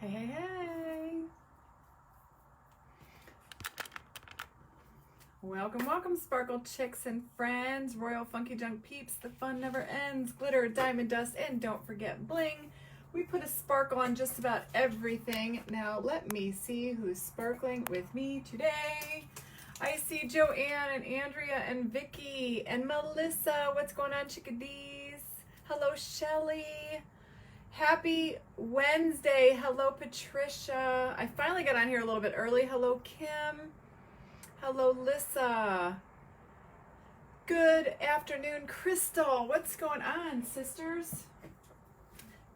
Hey, hey, hey. Welcome, welcome, Sparkle Chicks and friends, Royal Funky Junk peeps. The fun never ends. Glitter, diamond dust, and don't forget bling. We put a sparkle on just about everything. Now, let me see who's sparkling with me today. I see Joanne and Andrea and Vicky and Melissa. What's going on, chickadees? Hello, Shelly. Happy Wednesday. Hello, Patricia. I finally got on here a little bit early. Hello, Kim. Hello, Lissa. Good afternoon, Crystal. What's going on, sisters?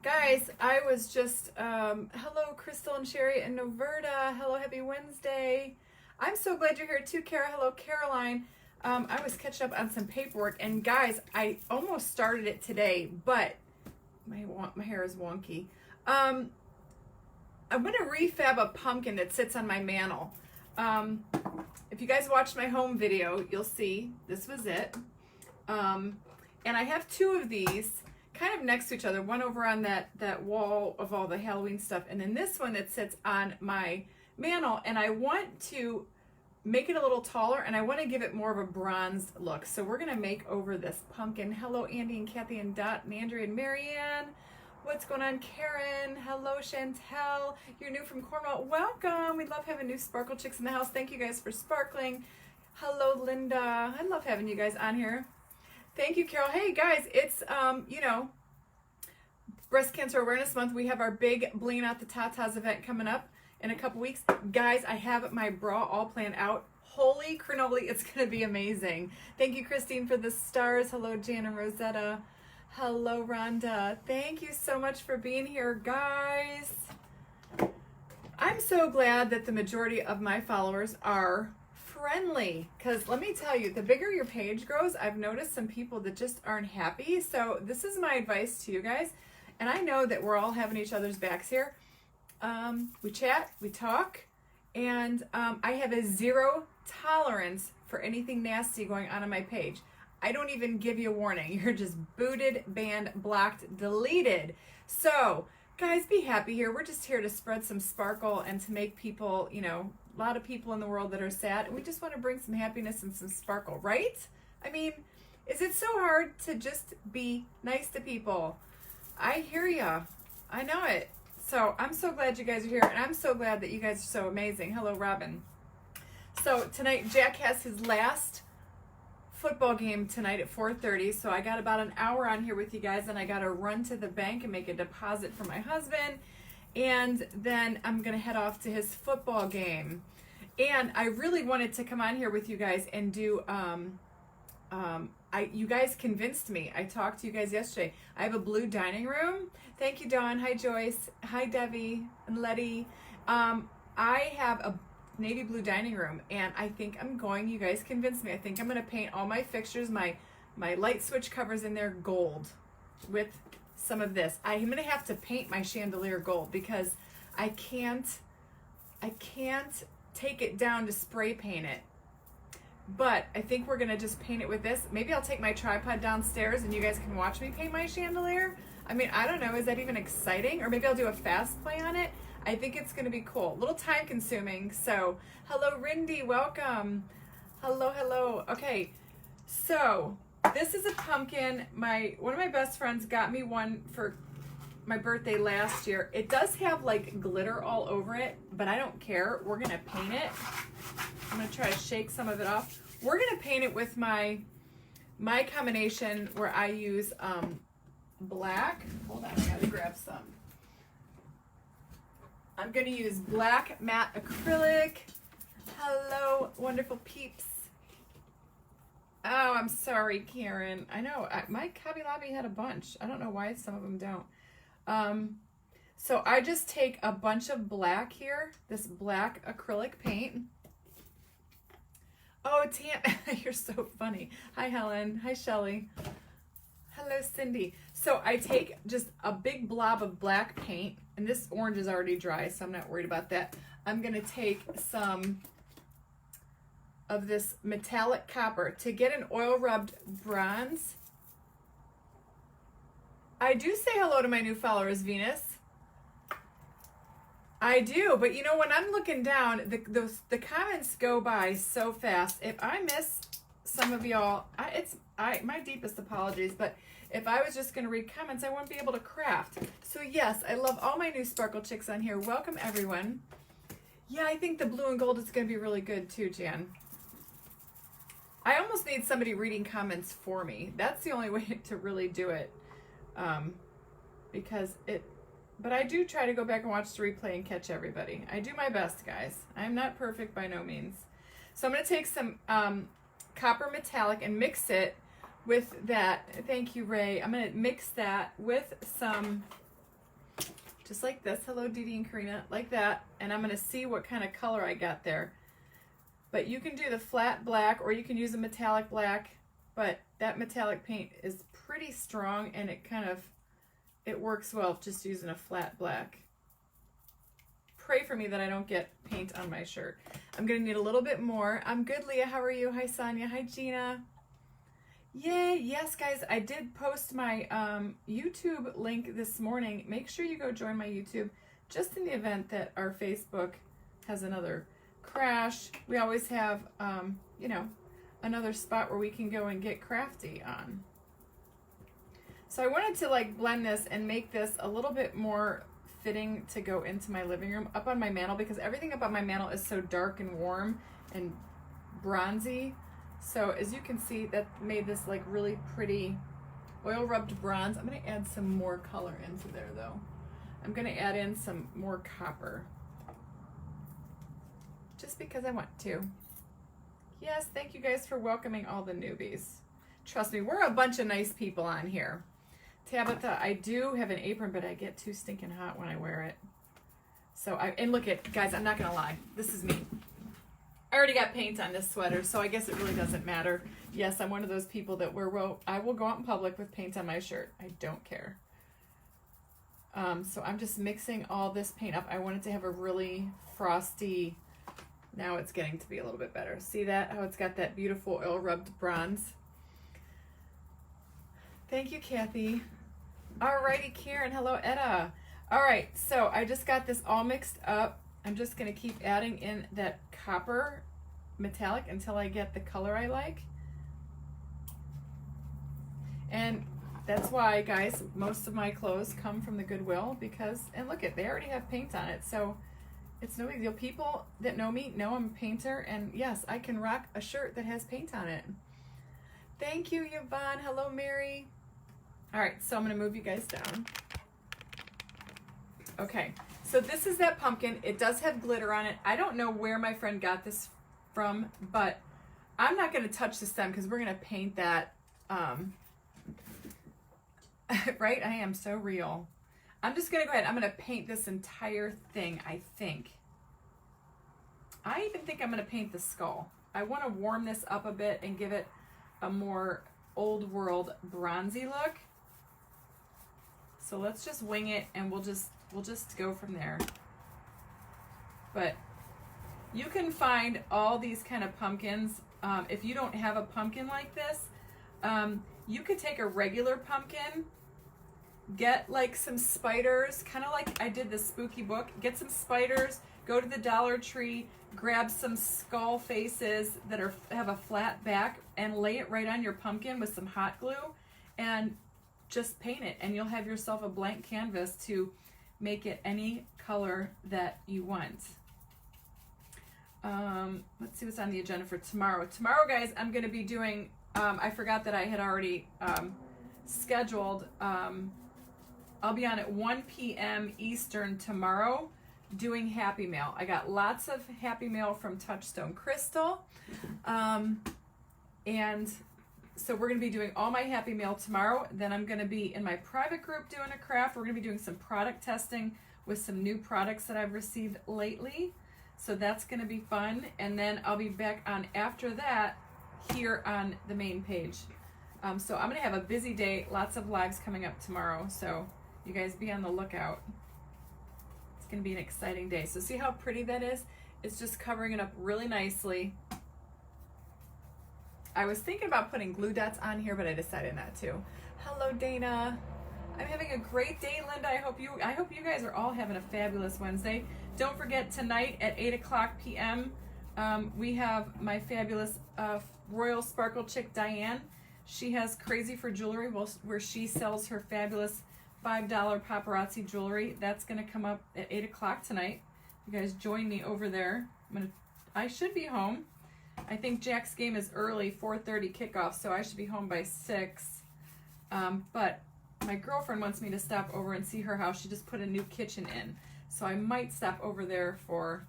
Guys, I was just, hello, Crystal and Sherry and Noverta. Hello, happy Wednesday. I'm so glad you're here too, Kara. Hello, Caroline. I was catching up on some paperwork, and guys, I almost started it today, but my hair is wonky. I'm going to refab a pumpkin that sits on my mantle. If you guys watched my home video, you'll see this was it. And I have two of these kind of next to each other, one over on that wall of all the Halloween stuff, and then this one that sits on my mantle, and I want to make it a little taller, and I want to give it more of a bronzed look. So we're going to make over this pumpkin. Hello, Andy and Kathy and Dot and Andrea and Marianne. What's going on, Karen? Hello, Chantel. You're new from Cornwall. Welcome. We love having new Sparkle Chicks in the house. Thank you guys for sparkling. Hello, Linda. I love having you guys on here. Thank you, Carol. Hey, guys, it's, Breast Cancer Awareness Month. We have our big Bling Out the Tatas event coming up in a couple weeks. Guys, I have my bra all planned out. Holy cannoli, it's going to be amazing. Thank you, Christine, for the stars. Hello, Jan and Rosetta. Hello, Rhonda. Thank you so much for being here, guys. I'm so glad that the majority of my followers are friendly, because let me tell you, the bigger your page grows, I've noticed some people that just aren't happy. So this is my advice to you guys. And I know that we're all having each other's backs here. We chat, we talk, and I have a zero tolerance for anything nasty going on my page. I don't even give you a warning. You're just booted, banned, blocked, deleted. So, guys, be happy here. We're just here to spread some sparkle and to make people, a lot of people in the world that are sad. And we just want to bring some happiness and some sparkle, right? I mean, is it so hard to just be nice to people? I hear ya. I know it. So I'm so glad you guys are here, and I'm so glad that you guys are so amazing. Hello, Robin. So tonight, Jack has his last football game tonight at 4:30, so I got about an hour on here with you guys, and I got to run to the bank and make a deposit for my husband, and then I'm going to head off to his football game. And I really wanted to come on here with you guys and do, you guys convinced me. I talked to you guys yesterday. I have a blue dining room. Thank you, Dawn. Hi, Joyce. Hi, Debbie and Letty. I have a navy blue dining room, and I think you guys convinced me. I think I'm going to paint all my fixtures, my light switch covers in there gold with some of this. I'm going to have to paint my chandelier gold because I can't take it down to spray paint it. But I think we're going to just paint it with this. Maybe I'll take my tripod downstairs and you guys can watch me paint my chandelier. I mean, I don't know. Is that even exciting? Or maybe I'll do a fast play on it. I think it's going to be cool. A little time consuming. So, hello, Rindy. Welcome. Hello, hello. Okay. So, this is a pumpkin. One of my best friends got me one for my birthday last year. It does have like glitter all over it, but I don't care. We're going to paint it. I'm going to try to shake some of it off. We're going to paint it with my combination where I use black. Hold on, I got to grab some. I'm going to use black matte acrylic. Hello, wonderful peeps. Oh, I'm sorry, Karen. I know, my Hobby Lobby had a bunch. I don't know why some of them don't. So I just take a bunch of black here, this black acrylic paint. Oh, Tam, you're so funny. Hi, Helen. Hi, Shelly. Hello, Cindy. So I take just a big blob of black paint, and this orange is already dry, so I'm not worried about that. I'm going to take some of this metallic copper to get an oil rubbed bronze. I do say hello to my new followers, Venus. I do, but you know, when I'm looking down, the comments go by so fast. If I miss some of y'all, my deepest apologies, but if I was just going to read comments, I wouldn't be able to craft. So yes, I love all my new Sparkle Chicks on here. Welcome everyone. Yeah, I think the blue and gold is going to be really good too, Jan. I almost need somebody reading comments for me. That's the only way to really do it. But I do try to go back and watch the replay and catch everybody. I do my best, guys. I'm not perfect by no means. So I'm going to take some copper metallic and mix it with that. Thank you, Ray. I'm going to mix that with some, just like this. Hello, Dee Dee and Karina, like that. And I'm going to see what kind of color I got there. But you can do the flat black or you can use a metallic black. But that metallic paint is pretty strong and it works well just using a flat black. Pray for me that I don't get paint on my shirt. I'm going to need a little bit more. I'm good, Leah. How are you? Hi, Sonia. Hi, Gina. Yay. Yes, guys, I did post my YouTube link this morning. Make sure you go join my YouTube just in the event that our Facebook has another crash. We always have, you know, another spot where we can go and get crafty on. So I wanted to like blend this and make this a little bit more fitting to go into my living room up on my mantle, because everything up on my mantle is so dark and warm and bronzy. So as you can see, that made this like really pretty oil rubbed bronze. I'm going to add some more color into there though. I'm going to add in some more copper just because I want to. Yes, thank you guys for welcoming all the newbies. Trust me, we're a bunch of nice people on here. Tabitha, I do have an apron, but I get too stinking hot when I wear it. So and look at, guys, I'm not going to lie. This is me. I already got paint on this sweater, so I guess it really doesn't matter. Yes, I one of those people that I will go out in public with paint on my shirt. I don't care. So I'm just mixing all this paint up. I want it to have a really frosty, now it's getting to be a little bit better. See that? How it's got that beautiful oil rubbed bronze. Thank you, Kathy. Alrighty, Karen. Hello, Etta. All right, so I just got this all mixed up. I'm just going to keep adding in that copper metallic until I get the color I like. And that's why, guys, most of my clothes come from the Goodwill because, and look they already have paint on it. So it's no big deal. People that know me know I'm a painter, and yes, I can rock a shirt that has paint on it. Thank you, Yvonne. Hello, Mary. All right, so I'm going to move you guys down. Okay, so this is that pumpkin. It does have glitter on it. I don't know where my friend got this from, but I'm not going to touch the stem because we're going to paint that. Right? I am so real. I'm just going to go ahead. I'm going to paint this entire thing, I think. I even think I'm going to paint the skull. I want to warm this up a bit and give it a more old world bronzy look. So let's just wing it and we'll just go from there. But you can find all these kind of pumpkins. If you don't have a pumpkin like this, you could take a regular pumpkin, get like some spiders, kind of like I did this spooky book, get some spiders, go to the Dollar Tree, grab some skull faces that have a flat back and lay it right on your pumpkin with some hot glue and just paint it, and you'll have yourself a blank canvas to make it any color that you want. Let's see what's on the agenda for tomorrow. Tomorrow, guys, I'm going to be doing, I forgot that I had already scheduled, I'll be on at 1 p.m. Eastern tomorrow doing Happy Mail. I got lots of Happy Mail from Touchstone Crystal. And so we're going to be doing all my Happy Mail tomorrow. Then I'm going to be in my private group doing a craft. We're going to be doing some product testing with some new products that I've received lately. So that's going to be fun. And then I'll be back on after that here on the main page. So I'm going to have a busy day. Lots of lives coming up tomorrow. So you guys be on the lookout. It's going to be an exciting day. So see how pretty that is? It's just covering it up really nicely. I was thinking about putting glue dots on here, but I decided not to. Hello, Dana. I'm having a great day, Linda. I hope you guys are all having a fabulous Wednesday. Don't forget tonight at 8 o'clock p.m. We have my fabulous Royal Sparkle chick Diane. She has Crazy for Jewelry, where she sells her fabulous $5 paparazzi jewelry. That's going to come up at 8 o'clock tonight. You guys join me over there. I should be home. I think Jack's game is early, 4:30 kickoff, so I should be home by 6. But my girlfriend wants me to stop over and see her house. She just put a new kitchen in. So I might stop over there for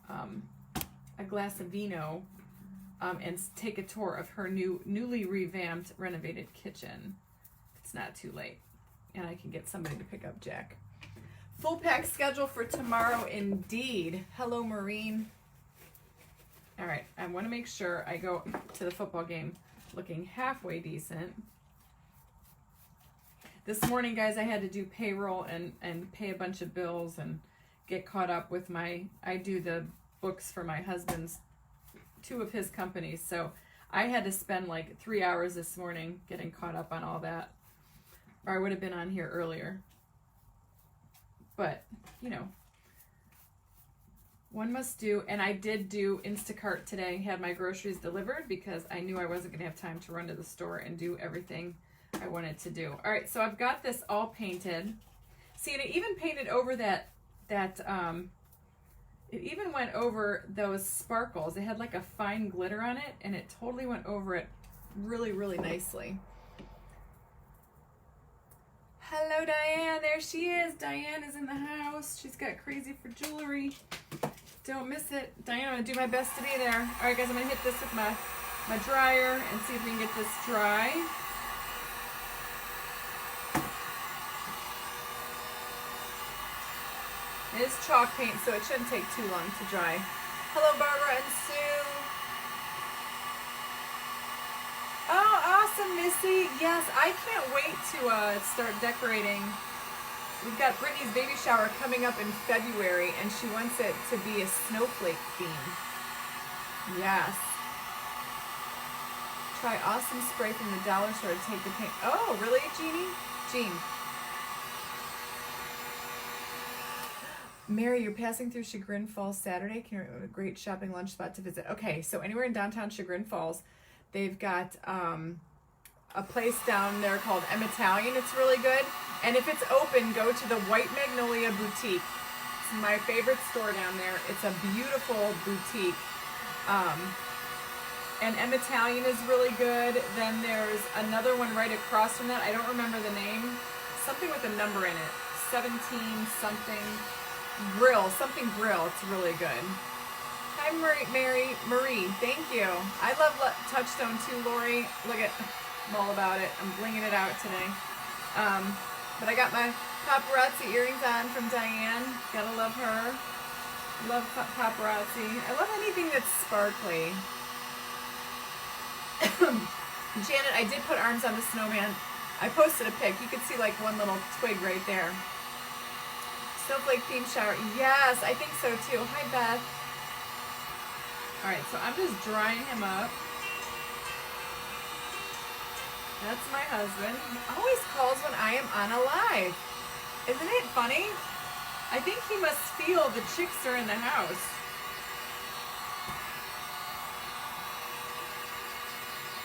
a glass of vino and take a tour of her newly revamped, renovated kitchen. It's not too late. And I can get somebody to pick up Jack. Full pack schedule for tomorrow indeed. Hello, Marine. All right, I want to make sure I go to the football game looking halfway decent. This morning, guys, I had to do payroll and pay a bunch of bills and get caught up with I do the books for my husband's, 2 of his companies. So I had to spend like 3 hours this morning getting caught up on all that. Or I would have been on here earlier. But, you know, one must do. And I did do Instacart today, had my groceries delivered because I knew I wasn't going to have time to run to the store and do everything I wanted to do. All right, so I've got this all painted. See, and it even painted over it even went over those sparkles. It had like a fine glitter on it, and it totally went over it really, really nicely. Hello, Diane. There she is. Diane is in the house. She's got Crazy for Jewelry. Don't miss it. Diane, I'm going to do my best to be there. All right, guys, I'm going to hit this with my dryer and see if we can get this dry. It is chalk paint, so it shouldn't take too long to dry. Hello, Barbara and Sue. Oh, awesome, Missy. Yes, I can't wait to start decorating. We've got Brittany's baby shower coming up in February, and she wants it to be a snowflake theme. Yes. Try awesome spray from the dollar store to take the paint. Oh, really, Jeannie? Jean. Mary, you're passing through Chagrin Falls Saturday. Can you a great shopping lunch spot to visit? Okay, so anywhere in downtown Chagrin Falls, they've got a place down there called Italian. It's really good. And if it's open, go to the White Magnolia Boutique. It's my favorite store down there. It's a beautiful boutique. And Italian is really good. Then there's another one right across from that. I don't remember the name. Something with a number in it. 17 something. Something grill. It's really good. Hi, Marie. Thank you. I love Touchstone too, Lori. Look at, I'm all about it. I'm blinging it out today. But I got my paparazzi earrings on from Diane. Gotta love her. Love paparazzi. I love anything that's sparkly. Janet, I did put arms on the snowman. I posted a pic. You could see like one little twig right there. Snowflake theme shower. Yes, I think so too. Hi, Beth. All right, so I'm just drying him up. That's my husband. He always calls when I am on a live. Isn't it funny? I think he must feel the chicks are in the house.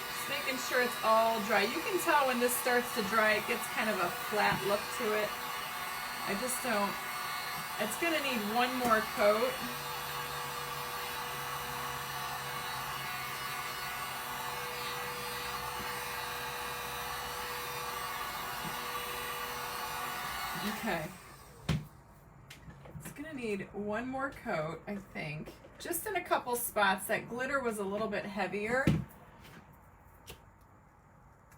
Just making sure it's all dry. You can tell when this starts to dry, it gets kind of a flat look to it. I just don't. It's going to need one more coat. Okay. It's going to need one more coat, I think. Just in a couple spots. That glitter was a little bit heavier.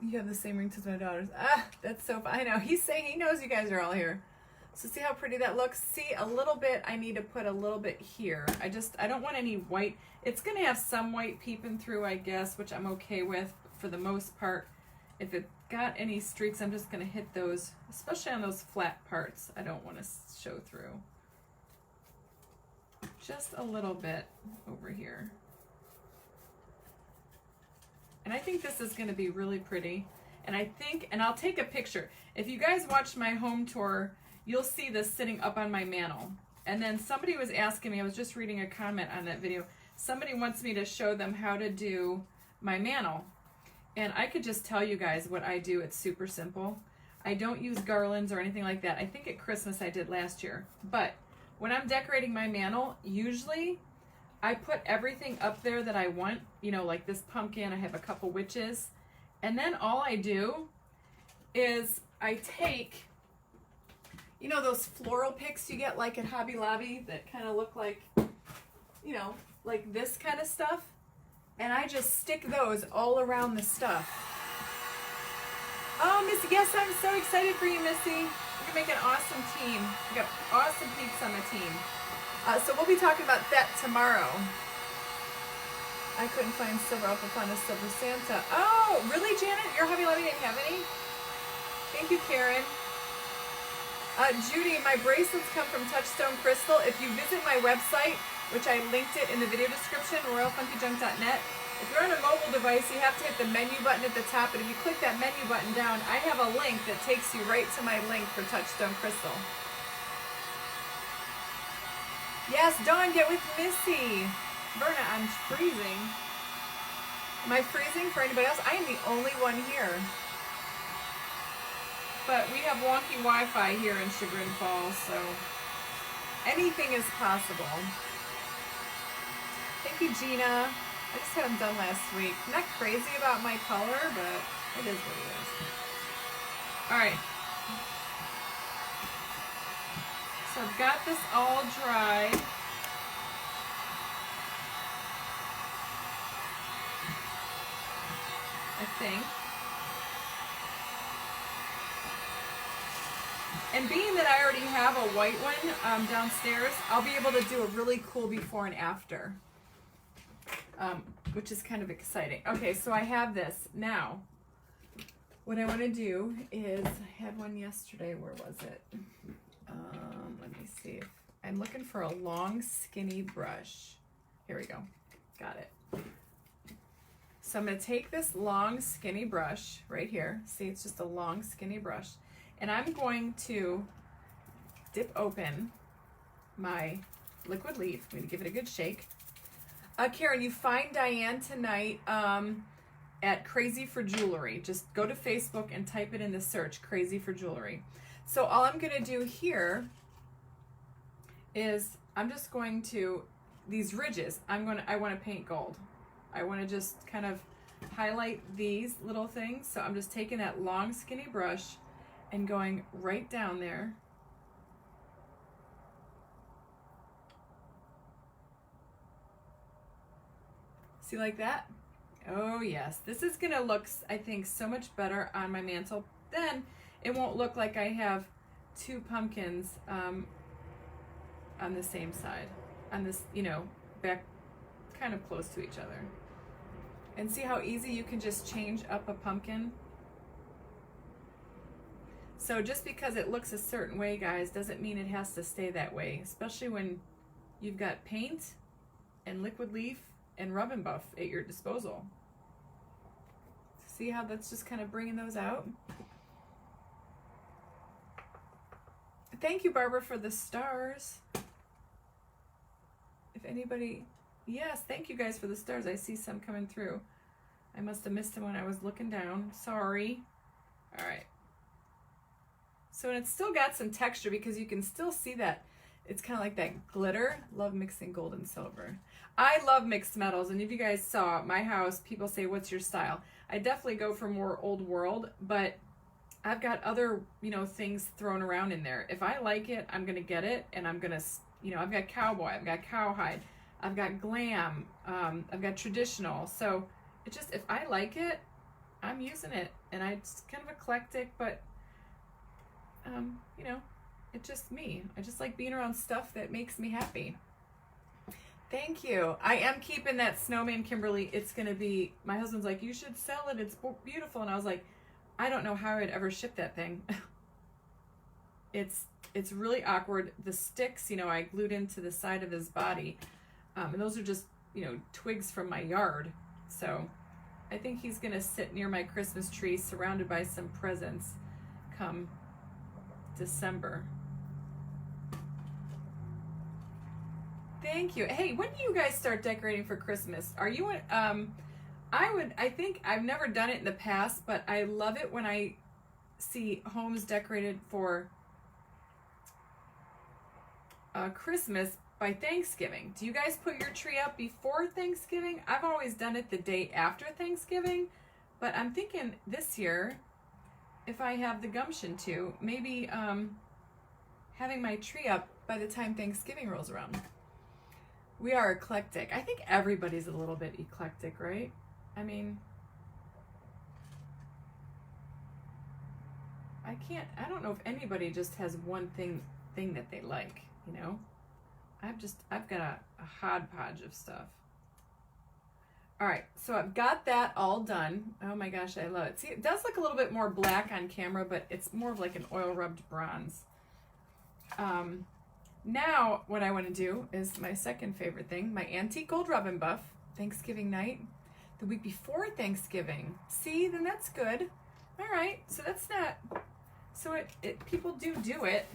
You have the same rings as my daughters. Ah, that's so fun. I know. He's saying he knows you guys are all here. So see how pretty that looks? See, a little bit, I need to put a little bit here. I don't want any white. It's going to have some white peeping through, I guess, which I'm okay with for the most part. If it got any streaks, I'm just going to hit those, especially on those flat parts. I don't want to show through. Just a little bit over here. And I think this is going to be really pretty. And I think, and I'll take a picture. If you guys watched my home tour, you'll see this sitting up on my mantle. And then somebody was asking me, I was just reading a comment on that video, somebody wants me to show them how to do my mantle. And I could just tell you guys what I do. It's super simple. I don't use garlands or anything like that. I think at Christmas I did last year. But when I'm decorating my mantle, usually I put everything up there that I want. You know, like this pumpkin, I have a couple witches. And then all I do is I take, you know, those floral picks you get like at Hobby Lobby that kind of look like, you know, like this kind of stuff. And I just stick those all around the stuff. Oh, Missy, yes, I'm so excited for you, Missy. We're going to make an awesome team. We got awesome peeps on the team. So we'll be talking about that tomorrow. I couldn't find silver up upon a silver Santa. Oh, really, Janet? Your Hobby Lobby didn't have any? Thank you, Karen. Judy, my bracelets come from Touchstone Crystal. If you visit my website, which I linked it in the video description, royalfunkyjunk.net, if you're on a mobile device, you have to hit the menu button at the top, and if you click that menu button down, I have a link that takes you right to my link for Touchstone Crystal. Yes, Dawn, get with Missy. Berna, I'm freezing. Am I freezing for anybody else? I am the only one here. But we have wonky Wi-Fi here in Chagrin Falls, so anything is possible. Thank you, Gina. I just had them done last week. I'm not crazy about my color, but it is what it is. All right. So I've got this all dried. I think. And being that I already have a white one downstairs, I'll be able to do a really cool before and after, which is kind of exciting. Okay, so I have this. Now, what I want to do is, I had one yesterday. Where was it? Let me see. I'm looking for a long, skinny brush. Here we go. Got it. So I'm going to take this long, skinny brush right here. See, it's just a long, skinny brush. And I'm going to dip open my liquid leaf. I'm going to give it a good shake. Karen, you find Diane tonight at Crazy for Jewelry. Just go to Facebook and type it in the search, Crazy for Jewelry. So all I'm going to do here is I'm just going to, these ridges, I want to paint gold. I want to just kind of highlight these little things. So I'm just taking that long, skinny brush and going right down there. See, like that? Oh yes, this is gonna look, I think, so much better on my mantle. Then it won't look like I have two pumpkins on the same side, on this, you know, back kind of close to each other. And see how easy you can just change up a pumpkin? So just because it looks a certain way, guys, doesn't mean it has to stay that way, especially when you've got paint and liquid leaf and rub and buff at your disposal. See how that's just kind of bringing those out? Thank you, Barbara, for the stars. If anybody, yes, thank you guys for the stars. I see some coming through. I must have missed them when I was looking down. Sorry. All right. So it's still got some texture because you can still see that it's kind of like that glitter. Love mixing gold and silver. I love mixed metals, and if you guys saw my house, people say, what's your style? I definitely go for more old world, but I've got other, you know, things thrown around in there. If I like it, I'm going to get it, and I'm going to, you know, I've got cowboy, I've got cowhide, I've got glam, I've got traditional. So it just, if I like it, I'm using it, and it's kind of eclectic, but you know, it's just me. I just like being around stuff that makes me happy. Thank you. I am keeping that snowman, Kimberly. It's going to be, my husband's like, you should sell it. It's beautiful. And I was like, I don't know how I'd ever ship that thing. It's really awkward. The sticks, you know, I glued into the side of his body. And those are just, you know, twigs from my yard. So I think he's going to sit near my Christmas tree surrounded by some presents come December. Thank you. Hey, when do you guys start decorating for Christmas? Are you, I think I've never done it in the past, but I love it when I see homes decorated for Christmas by Thanksgiving. Do you guys put your tree up before Thanksgiving? I've always done it the day after Thanksgiving, but I'm thinking this year, if I have the gumption to, maybe having my tree up by the time Thanksgiving rolls around. We are eclectic. I think everybody's a little bit eclectic, right? I mean, I don't know if anybody just has one thing that they like, you know? I've got a hodgepodge of stuff. All right, so I've got that all done. Oh my gosh, I love it. See, it does look a little bit more black on camera, but it's more of like an oil rubbed bronze. Now what I want to do is my second favorite thing, my antique gold rub and buff, Thanksgiving night, the week before Thanksgiving. See, then that's good. All right, so that's not, so people do it.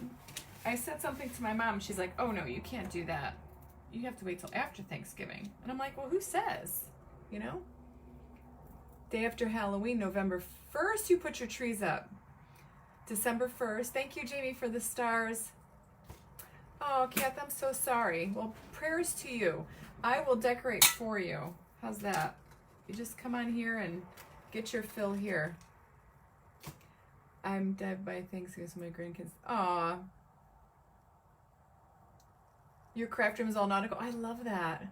I said something to my mom, she's like, oh no, you can't do that. You have to wait till after Thanksgiving. And I'm like, well, who says? You know? Day after Halloween, November 1st, you put your trees up. December 1st. Thank you, Jamie, for the stars. Oh, Kath, I'm so sorry. Well, prayers to you. I will decorate for you. How's that? You just come on here and get your fill here. I'm dead by Thanksgiving, so my grandkids. Aw. Your craft room is all nautical. I love that.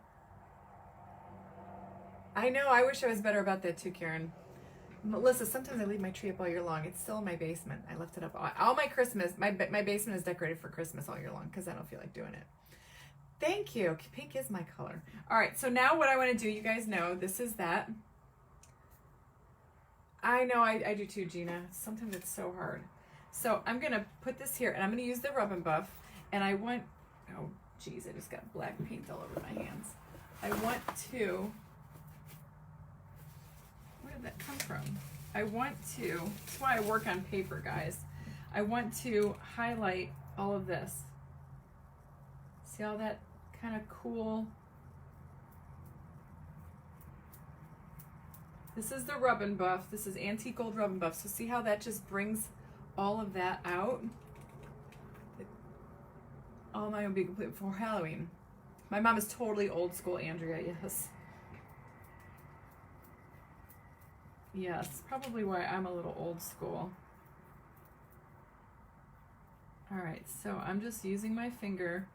I know. I wish I was better about that too, Karen. Melissa, sometimes I leave my tree up all year long. It's still in my basement. I left it up all my Christmas. My basement is decorated for Christmas all year long because I don't feel like doing it. Thank you. Pink is my color. All right, so now what I want to do, you guys know, this is that. I know, I do too, Gina. Sometimes it's so hard. So I'm going to put this here, and I'm going to use the rub and buff. And I want, oh, geez, I just got black paint all over my hands. I want to... Where did that come from? I want to, that's why I work on paper, guys. I want to highlight all of this. See all that kind of cool? This is the rub and buff. This is antique gold rub and buff. So see how that just brings all of that out? All mine will be complete before Halloween. My mom is totally old school, Andrea, yes. Yes, probably why I'm a little old school. All right, so I'm just using my finger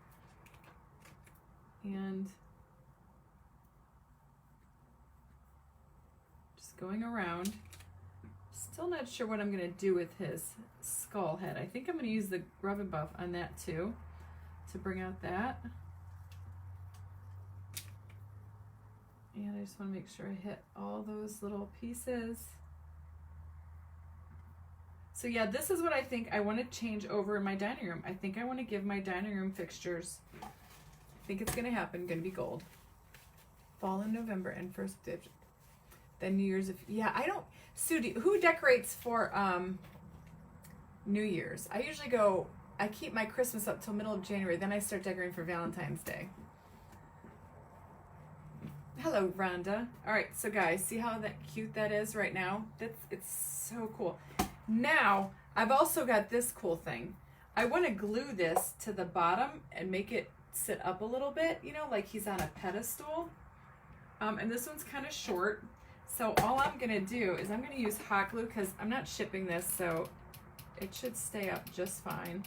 and just going around. Still not sure what I'm gonna do with his skull head. I think I'm gonna use the rub and buff on that too to bring out that. And I just want to make sure I hit all those little pieces. So yeah, this is what I think I want to change over in my dining room. I think I want to give my dining room fixtures, I think it's going to happen, going to be gold. Fall in November and first then New Year's. Yeah, I don't, Sue, who decorates for New Year's? I usually go, I keep my Christmas up till middle of January, then I start decorating for Valentine's Day. Hello, Rhonda. All right, so guys, see how cute that is right now? It's so cool. Now, I've also got this cool thing. I want to glue this to the bottom and make it sit up a little bit, you know, like he's on a pedestal. And this one's kind of short. So all I'm going to do is I'm going to use hot glue because I'm not shipping this, so it should stay up just fine.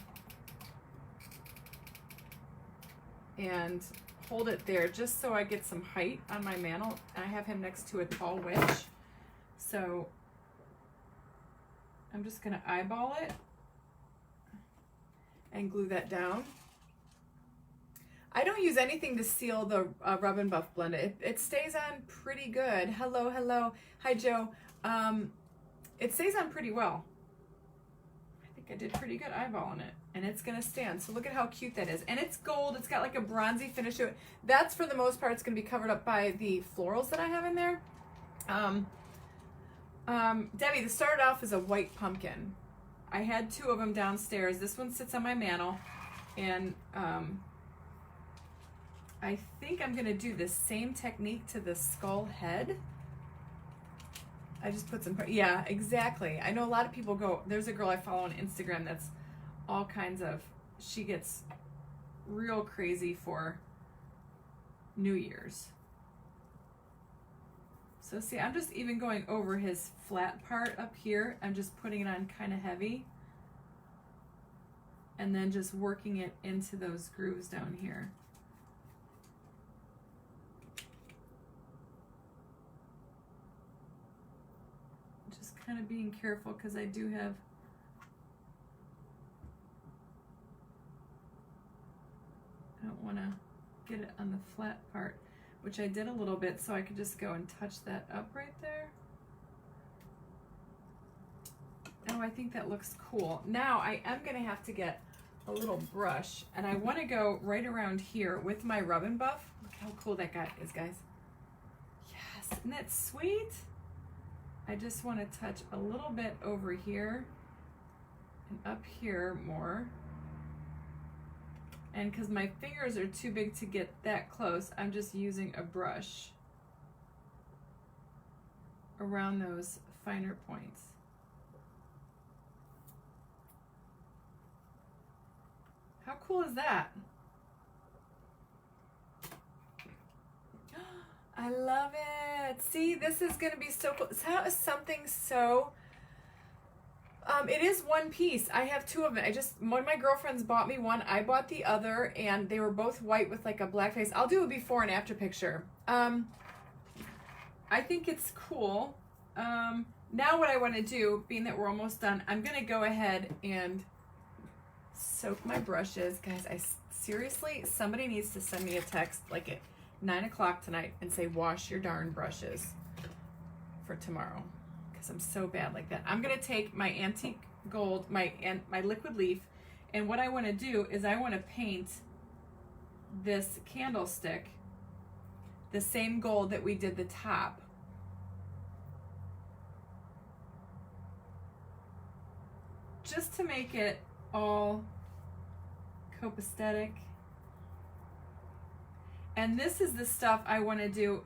And hold it there just so I get some height on my mantle. I have him next to a tall witch. So I'm just going to eyeball it and glue that down. I don't use anything to seal the rub and buff blend. It stays on pretty good. Hello, hello. Hi, Joe. It stays on pretty well. I think I did pretty good eyeballing it. And it's going to stand. So look at how cute that is. And it's gold. It's got like a bronzy finish to it. That's, for the most part, it's going to be covered up by the florals that I have in there. Debbie, this started off as a white pumpkin. I had two of them downstairs. This one sits on my mantle. And I I think I'm gonna do the same technique to the skull head. I just put some, yeah, exactly. I know a lot of people go, there's a girl I follow on Instagram that's all kinds of, she gets real crazy for New Year's. So see, I'm just even going over his flat part up here. I'm just putting it on kind of heavy. And then just working it into those grooves down here. Just kind of being careful because I do have I don't want to get it on the flat part, which I did a little bit, so I could just go and touch that up right there. Oh, I think that looks cool. Now I am going to have to get a little brush, and I want to go right around here with my Rub and Buff. Look how cool that guy is, guys. Yes, isn't that sweet? I just want to touch a little bit over here and up here more. And because my fingers are too big to get that close, I'm just using a brush around those finer points. How cool is that? I love it. See, this is going to be so cool. How is something so... it is one piece. I have two of them. One of my girlfriends bought me one. I bought the other, and they were both white with like a black face. I'll do a before and after picture. I think it's cool. Now what I want to do, being that we're almost done, I'm going to go ahead and soak my brushes. Guys, seriously, somebody needs to send me a text like at 9 o'clock tonight and say, wash your darn brushes for tomorrow. I'm so bad like that. I'm gonna take my antique gold, my liquid leaf, and what I want to do is I want to paint this candlestick the same gold that we did the top. Just to make it all copacetic. And this is the stuff I want to do.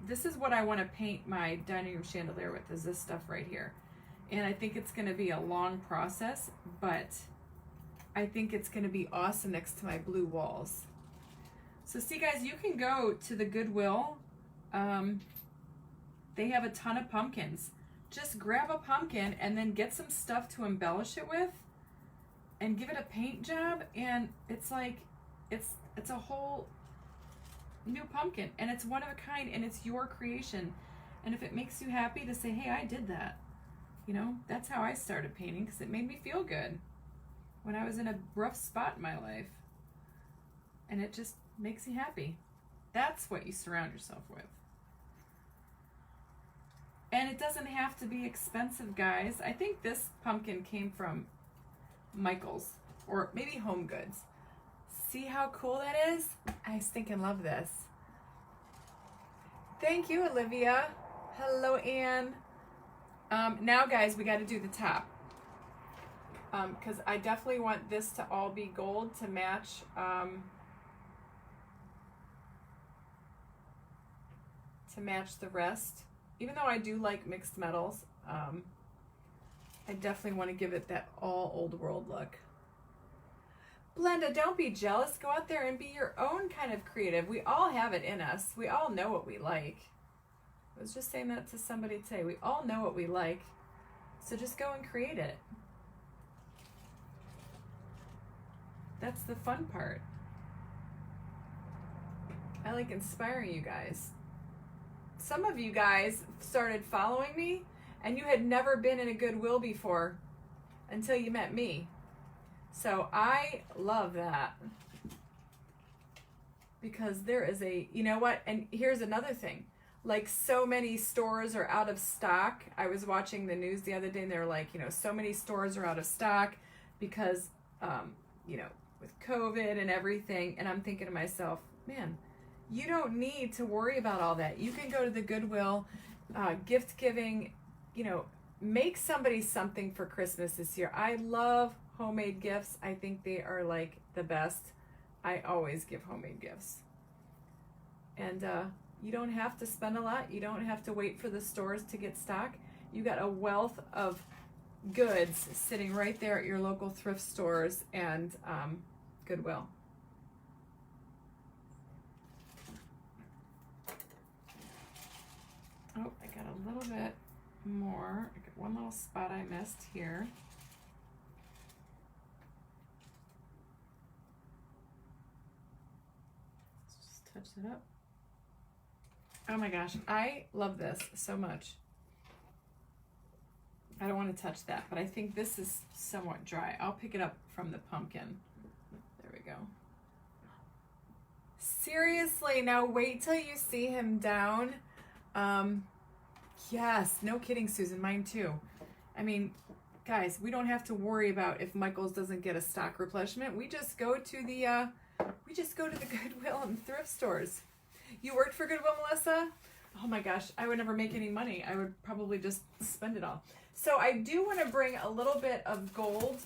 This is what I want to paint my dining room chandelier with, is this stuff right here. And I think it's going to be a long process, but I think it's going to be awesome next to my blue walls. So see, guys, you can go to the Goodwill. They have a ton of pumpkins. Just grab a pumpkin and then get some stuff to embellish it with and give it a paint job. And it's like, it's a whole new pumpkin, and it's one of a kind, and it's your creation. And if it makes you happy to say, hey, I did that, you know, that's how I started painting, because it made me feel good when I was in a rough spot in my life, and it just makes you happy. That's what you surround yourself with. And it doesn't have to be expensive, guys. I think this pumpkin came from Michael's or maybe Home Goods. See how cool that is? I stinking love this. Thank you, Olivia. Hello, Anne. Now, guys, we got to do the top. Because I definitely want this to all be gold to match. To match the rest. Even though I do like mixed metals, I definitely want to give it that all old world look. Blenda, don't be jealous. Go out there and be your own kind of creative. We all have it in us. We all know what we like. I was just saying that to somebody today. We all know what we like. So just go and create it. That's the fun part. I like inspiring you guys. Some of you guys started following me and you had never been in a Goodwill before until you met me. So I love that, because there is you know what, and here's another thing, like so many stores are out of stock. I was watching the news the other day and they're like, you know, so many stores are out of stock because, you know, with COVID and everything. And I'm thinking to myself, man, you don't need to worry about all that. You can go to the Goodwill, gift giving, you know, make somebody something for Christmas this year. I love homemade gifts. I think they are like the best. I always give homemade gifts. And you don't have to spend a lot. You don't have to wait for the stores to get stock. You got a wealth of goods sitting right there at your local thrift stores and Goodwill. Oh, I got a little bit more. I got one little spot I missed here. Let's just touch it up. Oh my gosh, I love this so much. I don't want to touch that, but I think this is somewhat dry. I'll pick it up from the pumpkin. There we go. Seriously, now wait till you see him down. Yes, no kidding, Susan, mine too. I mean, guys, we don't have to worry about if Michael's doesn't get a stock replenishment. We just go to the Goodwill and thrift stores. You worked for Goodwill, Melissa? Oh my gosh, I would never make any money. I would probably just spend it all. So I do want to bring a little bit of gold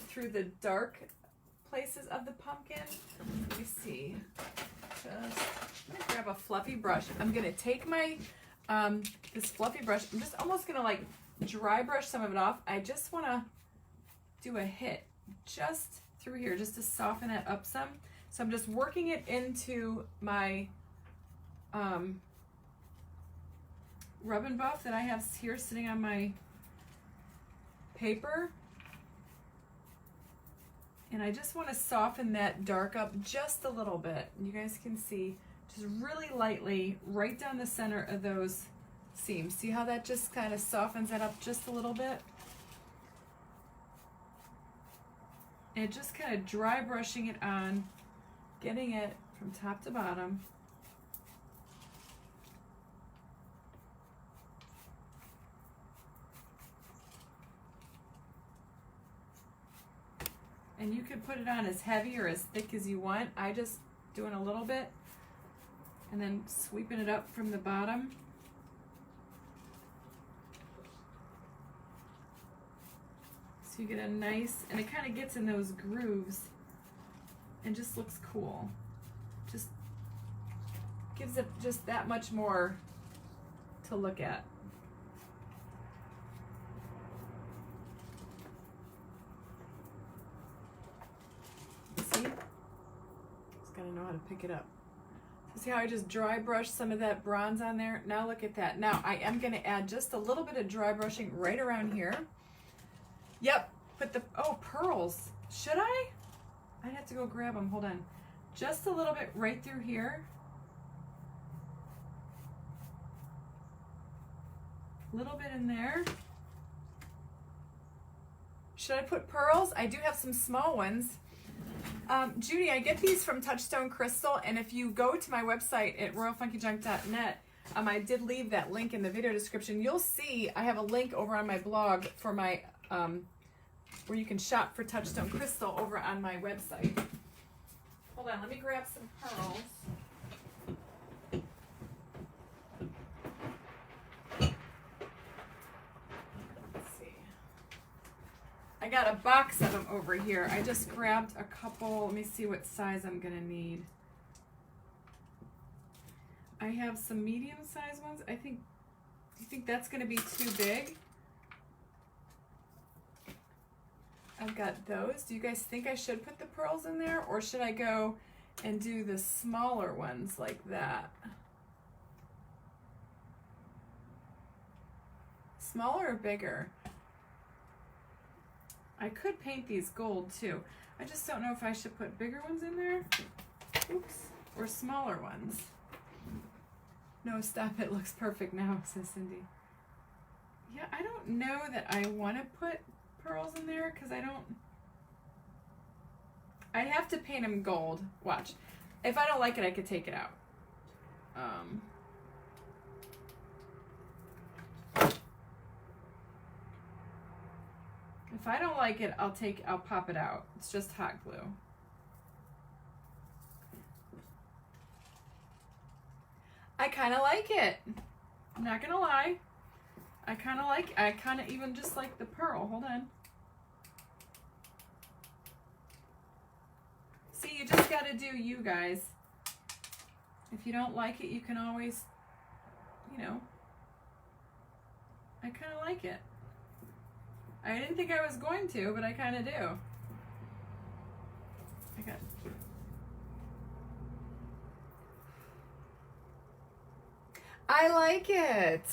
through the dark places of the pumpkin. Let me see. I'm gonna grab a fluffy brush. I'm gonna take my this fluffy brush. I'm just almost gonna like dry brush some of it off. I just want to do a hit just through here, just to soften it up some. So I'm just working it into my rub and buff that I have here sitting on my paper. And I just want to soften that dark up just a little bit. You guys can see just really lightly right down the center of those seams. See how that just kind of softens that up just a little bit? And just kind of dry brushing it on, getting it from top to bottom. And you can put it on as heavy or as thick as you want. I just doing a little bit and then sweeping it up from the bottom. So you get a nice, and it kind of gets in those grooves and just looks cool. Just gives it just that much more to look at. See? Just gotta know how to pick it up. So see how I just dry brushed some of that bronze on there? Now look at that. Now I am gonna add just a little bit of dry brushing right around here. Yep, put the, oh, pearls. Should I? I'd have to go grab them, hold on. Just a little bit right through here. A little bit in there. Should I put pearls? I do have some small ones. Judy, I get these from Touchstone Crystal, and if you go to my website at royalfunkyjunk.net, I did leave that link in the video description. You'll see I have a link over on my blog for my, where you can shop for Touchstone Crystal over on my website. Hold on, let me grab some pearls. I got a box of them over here. I just grabbed a couple. Let me see what size I'm gonna need. I have some medium size ones. I think, do you think that's gonna be too big? I've got those. Do you guys think I should put the pearls in there, or should I go and do the smaller ones like that? Smaller or bigger? I could paint these gold too. I just don't know if I should put bigger ones in there. Oops. Or smaller ones. No, stop, it looks perfect now, says Cindy. Yeah, I don't know that I want to put pearls in there because I'd have to paint them gold. Watch. If I don't like it, I could take it out. If I don't like it, I'll pop it out. It's just hot glue. I kind of like it. I'm not gonna lie. I kind of even just like the pearl. Hold on. See, you just gotta do you guys. If you don't like it, you can always, you know, I kind of like it. I didn't think I was going to, but I kind of do. I like it.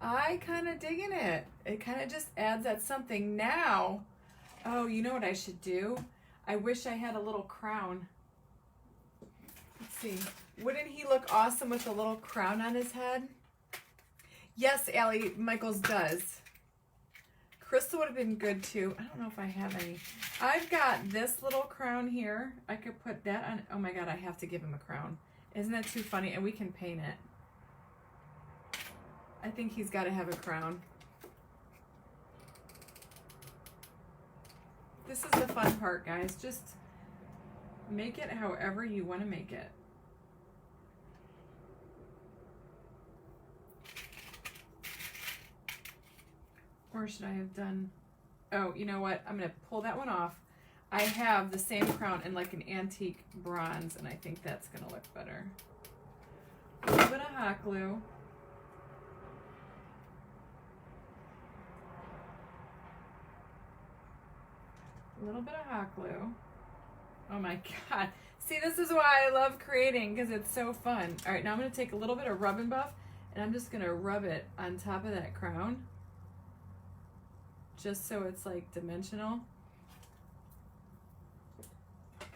I kind of digging it. It kind of just adds that something. Now, oh, you know what I should do? I wish I had a little crown. Let's see. Wouldn't he look awesome with a little crown on his head? Yes, Allie Michaels does. Crystal would have been good too. I don't know if I have any. I've got this little crown here. I could put that on. Oh my God, I have to give him a crown. Isn't that too funny? And we can paint it. I think he's got to have a crown. This is the fun part, guys. Just make it however you want to make it. Or should I have done, oh, you know what? I'm going to pull that one off. I have the same crown in like an antique bronze, and I think that's going to look better. A little bit of hot glue. A little bit of hot glue. Oh my God. See, this is why I love creating, because it's so fun. All right, now I'm going to take a little bit of Rub and Buff, and I'm just going to rub it on top of that crown. Just so it's like dimensional.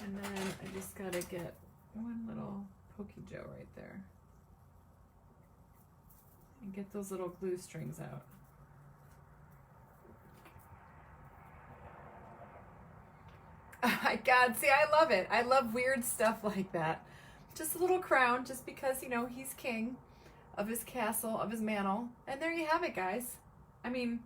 And then I just gotta get one little Pokey Joe right there. And get those little glue strings out. Oh my God, see, I love it. I love weird stuff like that. Just a little crown, just because, you know, he's king of his castle, of his mantle. And there you have it, guys. I mean,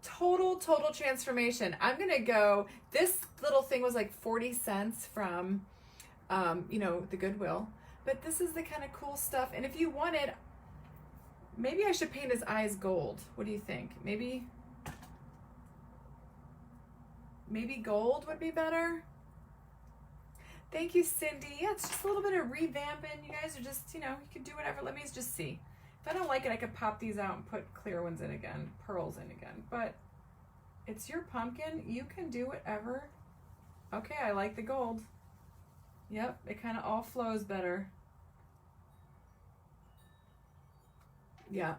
total transformation. I'm gonna go, this little thing was like 40 cents from you know, the Goodwill, but this is the kind of cool stuff. And if you wanted, maybe I should paint his eyes gold. What do you think? Maybe gold would be better. Thank you, Cindy. Yeah, it's just a little bit of revamping. You guys are just, you know, you can do whatever. Let me just see. If I don't like it, I could pop these out and put clear ones in again, pearls in again. But it's your pumpkin. You can do whatever. Okay, I like the gold. Yep, it kind of all flows better. Yeah.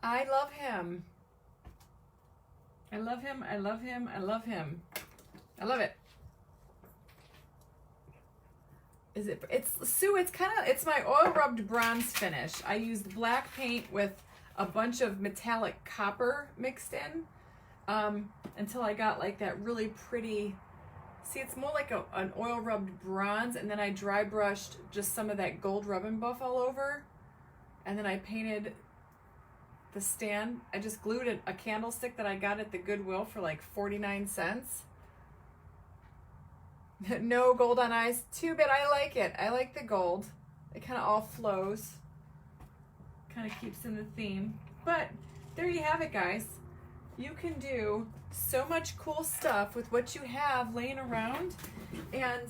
I love him. I love him. I love him. I love him. I love it. Is it? It's Sue. It's kind of. It's my oil rubbed bronze finish. I used black paint with a bunch of metallic copper mixed in, until I got like that really pretty. See, it's more like an oil rubbed bronze, and then I dry brushed just some of that gold Rub and Buff all over, and then I painted the stand. I just glued a candlestick that I got at the Goodwill for like 49 cents. No gold on eyes. Too bad. I like it. I like the gold. It kind of all flows. Kind of keeps in the theme. But there you have it, guys. You can do so much cool stuff with what you have laying around, and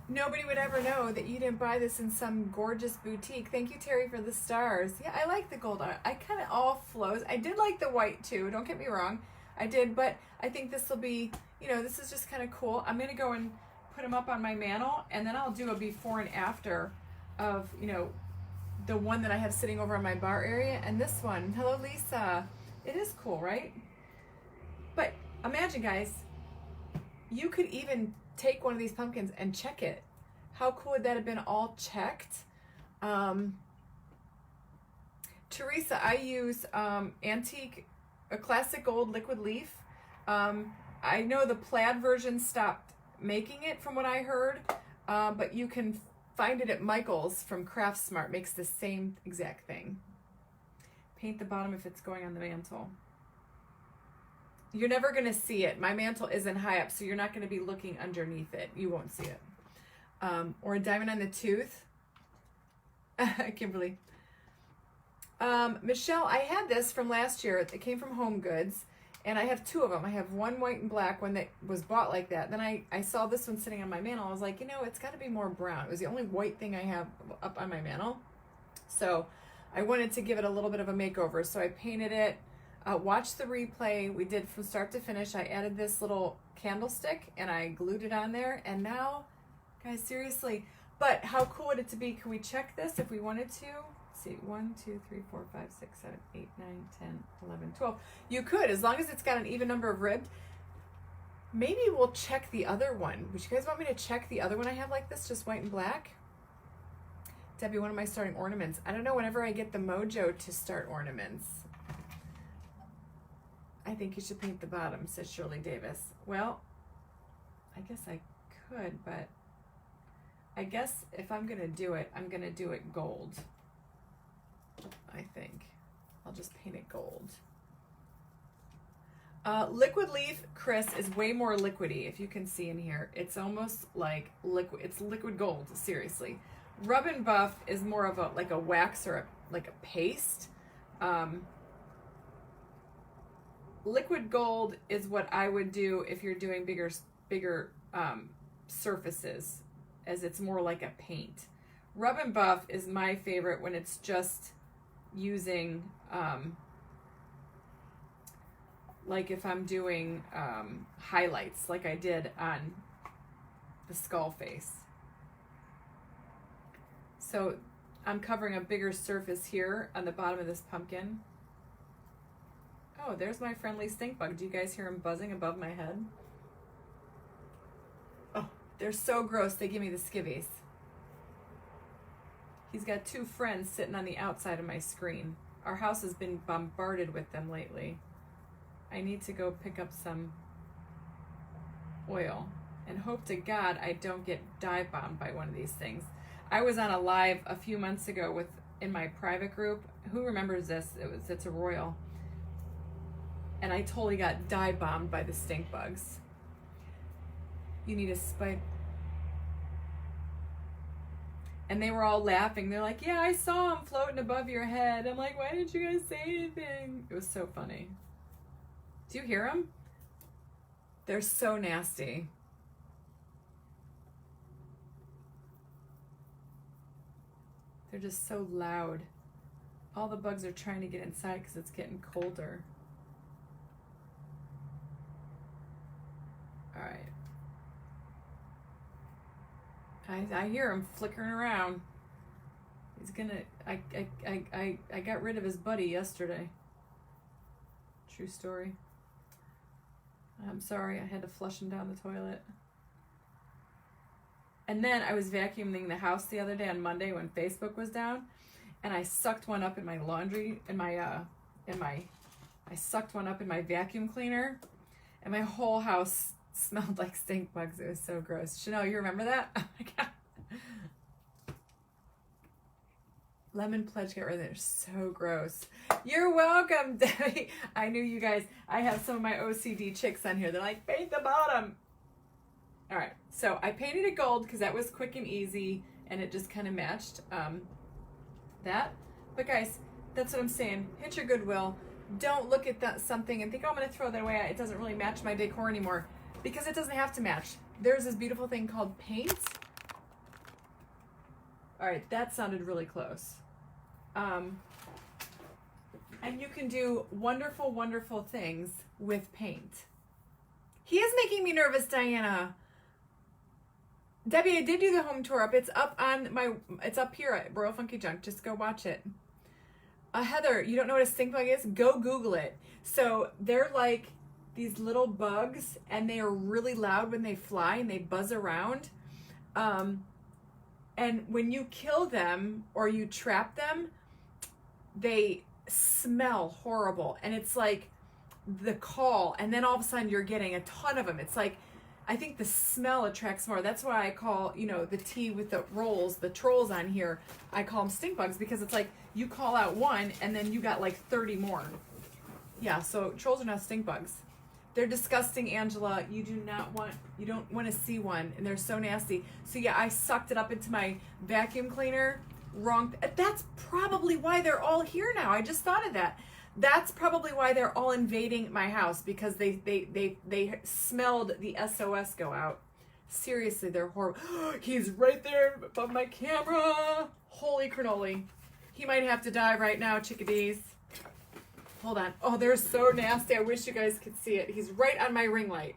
nobody would ever know that you didn't buy this in some gorgeous boutique. Thank you, Terry, for the stars. Yeah, I like the gold. I kind of all flows. I did like the white too. Don't get me wrong. I did, but I think this will be, you know, this is just kind of cool. I'm going to go and put them up on my mantle, and then I'll do a before and after of, you know, the one that I have sitting over in my bar area, and this one. Hello, Lisa. It is cool, right? But imagine, guys, you could even take one of these pumpkins and check it. How cool would that have been all checked? Teresa, I use antique, a classic gold liquid leaf. I know the plaid version stopped making it from what I heard, but you can find it at Michael's from Craft Smart. Makes the same exact thing. Paint the bottom if it's going on the mantle. You're never going to see it. My mantle isn't high up, so you're not going to be looking underneath it. You won't see it. Or a diamond on the tooth. Kimberly. Michelle, I had this from last year. It came from Home Goods. And I have two of them. I have one white and black, one that was bought like that. Then I saw this one sitting on my mantle. I was like, it's got to be more brown. It was the only white thing I have up on my mantle. So I wanted to give it a little bit of a makeover. So I painted it. Watched the replay. We did from start to finish. I added this little candlestick and I glued it on there. And now, guys, seriously. But how cool would it to be? Can we check this if we wanted to? See, 1, 2, 3, 4, 5, 6, 7, 8, 9, 10, 11, 12. You could, as long as it's got an even number of ribs. Maybe we'll check the other one. Would you guys want me to check the other one I have like this, just white and black? Debbie, when am I starting ornaments? I don't know, whenever I get the mojo to start ornaments. I think you should paint the bottom, says Shirley Davis. Well, I guess I could, but I guess if I'm going to do it, I'm going to do it gold. I think I'll just paint it gold. Liquid Leaf, Chris, is way more liquidy. If you can see in here, it's almost like liquid. It's liquid gold, seriously. Rub and Buff is more of a like a wax or like a paste. Liquid gold is what I would do if you're doing bigger surfaces, as it's more like a paint. Rub and Buff is my favorite when it's just using like if I'm doing highlights like I did on the skull face. So I'm covering a bigger surface here on the bottom of this pumpkin. Oh, there's my friendly stink bug. Do you guys hear him buzzing above my head? Oh, they're so gross, they give me the skivvies. He's got two friends sitting on the outside of my screen. Our house has been bombarded with them lately. I need to go pick up some oil and hope to God I don't get dive bombed by one of these things. I was on a live a few months ago in my private group. Who remembers this? It's a royal. And I totally got dive bombed by the stink bugs. You need a spider. And they were all laughing. They're like, yeah, I saw him floating above your head. I'm like, why didn't you guys say anything? It was so funny. Do you hear them? They're so nasty. They're just so loud. All the bugs are trying to get inside because it's getting colder. All right. I hear him flickering around. He's gonna. I got rid of his buddy yesterday. True story. I'm sorry, I had to flush him down the toilet. And then I was vacuuming the house the other day on Monday when Facebook was down, and I sucked one up in my laundry, I sucked one up in my vacuum cleaner, and my whole house smelled like stink bugs. It was so gross. Chanel, you remember that? Oh my God. Lemon Pledge, get rid of it. They're so gross. You're welcome, Debbie. I knew you guys. I have some of my OCD chicks on here. They're like, paint the bottom. All right, so I painted it gold because that was quick and easy, and it just kind of matched that. But guys, that's what I'm saying. Hit your Goodwill. Don't look at something and think, oh, I'm going to throw that away. It doesn't really match my decor anymore, because it doesn't have to match. There's this beautiful thing called paint. All right, that sounded really close. And you can do wonderful, wonderful things with paint. He is making me nervous, Diana. Debbie, I did do the home tour up. It's up here at Royal Funky Junk. Just go watch it. Heather, you don't know what a stink bug is? Go Google it. So they're like these little bugs, and they are really loud when they fly and they buzz around. And when you kill them or you trap them, they smell horrible. And it's like the call, and then all of a sudden you're getting a ton of them. It's like, I think the smell attracts more. That's why I call, the tea with the rolls, the trolls on here, I call them stink bugs, because it's like you call out one and then you got like 30 more. Yeah, so trolls are not stink bugs. They're disgusting, Angela. You don't want to see one, and they're so nasty. So yeah, I sucked it up into my vacuum cleaner. Wrong. That's probably why they're all here now. I just thought of that. That's probably why they're all invading my house, because they smelled the SOS go out. Seriously, they're horrible. He's right there above my camera. Holy cannoli. He might have to die right now, chickadees. Hold on. Oh, they're so nasty. I wish you guys could see it. He's right on my ring light.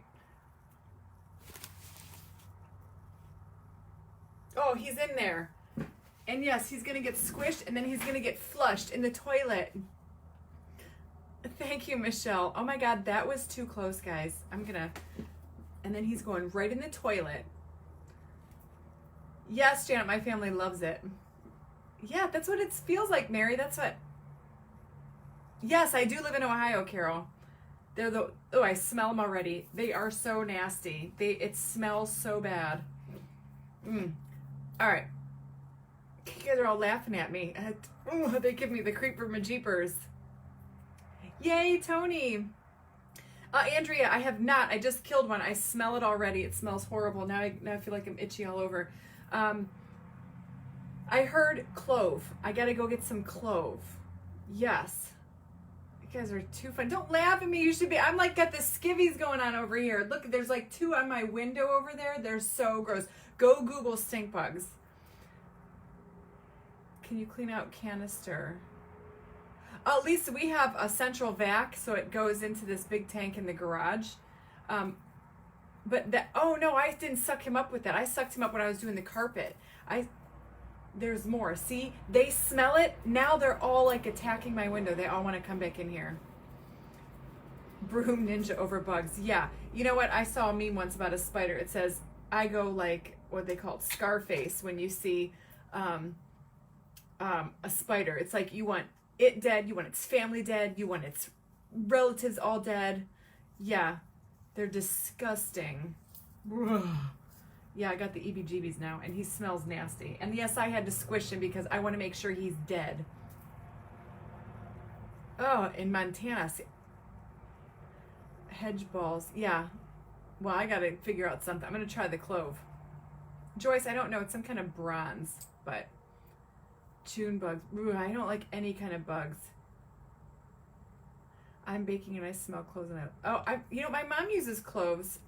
Oh, he's in there. And yes, he's going to get squished, and then he's going to get flushed in the toilet. Thank you, Michelle. Oh my God, that was too close, guys. And then he's going right in the toilet. Yes, Janet, my family loves it. Yeah, that's what it feels like, Mary. That's what. Yes, I do live in Ohio, Carol. Oh, I smell them already. They are so nasty. It smells so bad. All right. You guys are all laughing at me. They give me the creep from my jeepers. Yay, Tony. Andrea, I have not. I just killed one. I smell it already. It smells horrible. Now I feel like I'm itchy all over. I heard clove. I gotta go get some clove. Yes. You guys are too fun. Don't laugh at me. You should be. I'm like got the skivvies going on over here. Look, there's like 2 on my window over there. They're so gross. Go Google stink bugs. Can you clean out canister? Lisa, we have a central vac, so it goes into this big tank in the garage. But oh no, I didn't suck him up with that. I sucked him up when I was doing the carpet. There's more. See, they smell it. Now they're all like attacking my window. They all want to come back in here. Broom ninja over bugs. Yeah. You know what? I saw a meme once about a spider. It says, I go like, what they call it, Scarface, when you see a spider. It's like you want it dead, you want its family dead, you want its relatives all dead. Yeah, they're disgusting. Yeah, I got the EBGBs now, and he smells nasty. And yes, I had to squish him because I want to make sure he's dead. Oh, in Montana. Hedge balls. Yeah. Well, I got to figure out something. I'm going to try the clove. Joyce, I don't know. It's some kind of bronze, but June bugs. Ooh, I don't like any kind of bugs. I'm baking and I smell cloves. You know, my mom uses cloves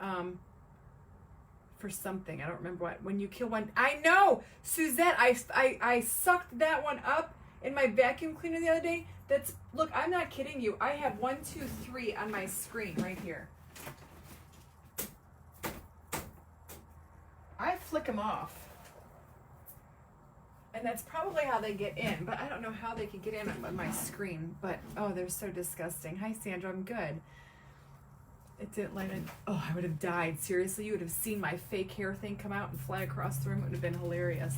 for something. I don't remember what. When you kill one. I know! Suzette, I sucked that one up in my vacuum cleaner the other day. Look, I'm not kidding you. I have 1, 2, 3 on my screen right here. I flick them off. And that's probably how they get in, but I don't know how they could get in on my screen. But, oh, they're so disgusting. Hi, Sandra, I'm good. It didn't light in. Oh, I would have died. Seriously, you would have seen my fake hair thing come out and fly across the room. It would have been hilarious.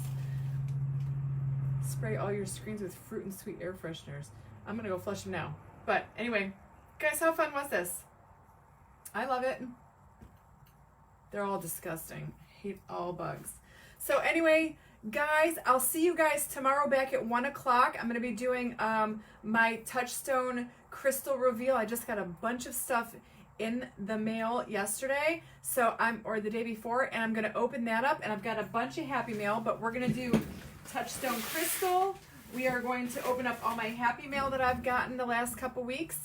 Spray all your screens with fruit and sweet air fresheners. I'm going to go flush them now. But anyway, guys, how fun was this? I love it. They're all disgusting. Hate all bugs. So anyway, guys, I'll see you guys tomorrow back at 1 o'clock. I'm going to be doing my Touchstone crystal reveal. I just got a bunch of stuff in the mail yesterday, or the day before, and I'm going to open that up, and I've got a bunch of Happy Mail, but we're going to do Touchstone Crystal. We are going to open up all my Happy Mail that I've gotten the last couple weeks.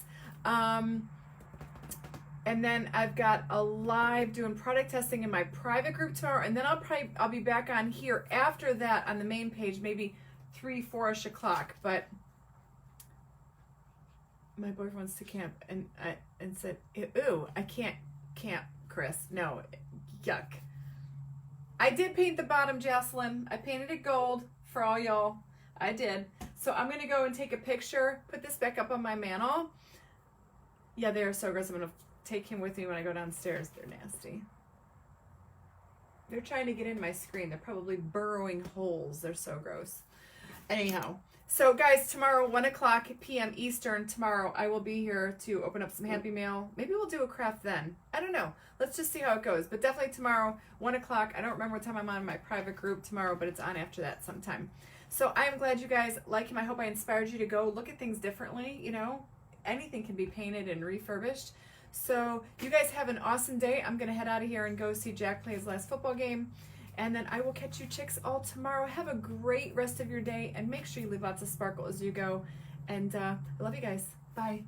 And then I've got a live doing product testing in my private group tomorrow, and then I'll be back on here after that on the main page, maybe 3, 4-ish o'clock. But my boyfriend wants to camp and said, "Ooh, I can't camp, Chris. No, yuck." I did paint the bottom, Jocelyn. I painted it gold for all y'all. I did. So I'm gonna go and take a picture, put this back up on my mantle. Yeah, they are so gross. I'm gonna take him with me when I go downstairs. They're nasty. They're trying to get in my screen. They're probably burrowing holes. They're so gross. Anyhow, so guys, tomorrow, 1 o'clock p.m. Eastern, tomorrow, I will be here to open up some Happy Mail. Maybe we'll do a craft then. I don't know. Let's just see how it goes. But definitely tomorrow, 1 o'clock. I don't remember what time I'm on my private group tomorrow, but it's on after that sometime. So I am glad you guys like him. I hope I inspired you to go look at things differently. You know, anything can be painted and refurbished. So you guys have an awesome day. I'm going to head out of here and go see Jack play his last football game. And then I will catch you chicks all tomorrow. Have a great rest of your day. And make sure you leave lots of sparkle as you go. And I love you guys. Bye.